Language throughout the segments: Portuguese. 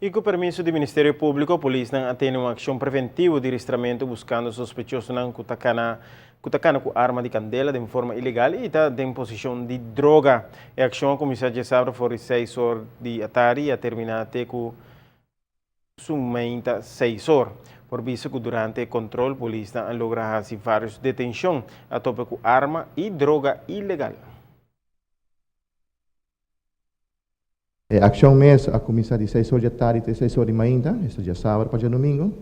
E com permiso do Ministério Público, a polícia tem uma ação preventiva de rastreamento buscando sospechosos não kutacana com arma de candela de forma ilegal e está em posição de droga. A ação começou a sábado por 6 horas de tarde e a terminar com sumamente 6 horas. Por visto que durante o controle, a polícia logra fazer várias detenções a tope com arma e droga ilegal. A ação mês a começar de 6 horas da tarde até 6 horas da manhã, este dia sábado para domingo,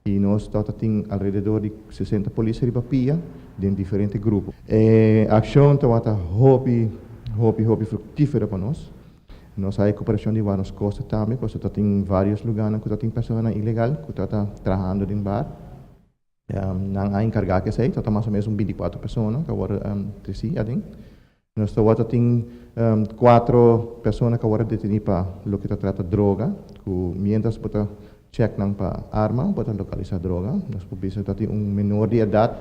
e nós temos alrededor de 60 polícias de papia de diferentes grupos. A ação está hobby fructífera para nós. Nós há cooperação de várias coisas também, porque tem vários lugares que tem pessoas ilegais que estão trabalhando em bar. Não há encarregado que sei, está mais ou menos 24 pessoas que agora trabalham. Nós temos 4 pessoas que agora detenidas para o que trata de droga, que mientras para check para arma, para localizar droga. Nós temos menor de idade,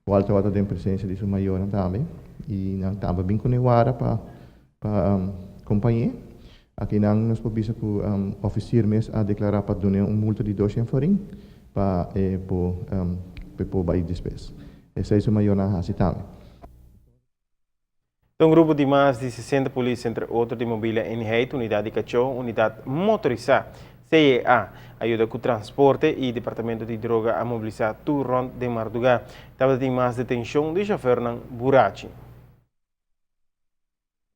que está em presença de seu maior também. E nós também bem conectados para companhia. Aqui nós podemos que o oficial mesmo a declarar para donar multa de 200 forinhos para o bairro de despesa. Esse é o maior na Hasi também. Um grupo de mais de 60 polícias, entre outros, de mobília N-Hate, unidade de cachorro, unidade motorizada, CEA, ajuda com o transporte e departamento de droga a mobilizar turno de Mardugá. Estava tem mais detenção de chofer na Burachi.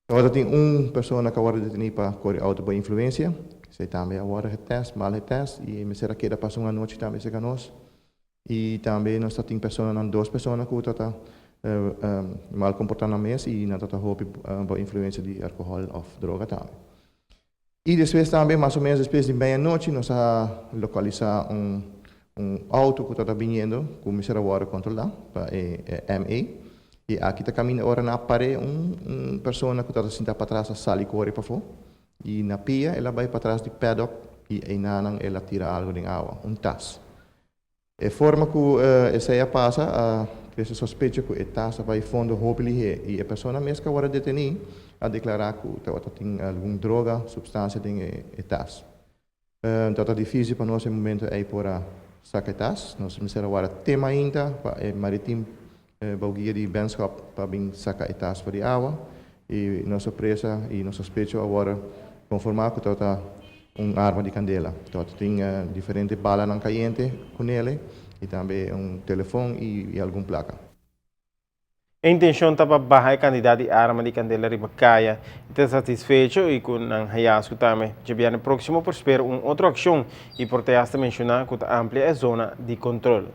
Agora tem uma pessoa que agora detenida para correr auto por influência. Você também agora reteste, mal reteste, e me será que passou uma noite também se nós. E também nós temos pessoas, 2 pessoas que estão mal comportando mês e não está por influência de álcool ou droga também. E depois também, mais ou menos, depois de meia-noite, nós localizar auto que está vindo, que o será agora controlar, para MA. E aqui está caminhando agora na parede uma pessoa que está sentada para trás, sala e corre para fora. E na pia, ela vai para trás de paddock e ela tira algo de água, tas. A forma que essa passa, esse suspeita que a taça vai fundo roubar e a pessoa mesmo que agora detenida a declarar que tem alguma droga, substância em taça. Então é difícil para nós no momento aí por sacar a taça. Nós temos agora tema ainda para marítimo guia de benschap para vir sacar a taça para a água e nossa presa e nosso suspeito agora conformar que está arma de candela. Então tem diferentes balas na caliente com ele e também telefone e alguma placa. A intenção estava baixar a quantidade de arma de candela ribacaia. Está satisfeito e com ang hayasco também. Já no próximo por esperar outra ação e por te mencionar que está amplia a zona de controle.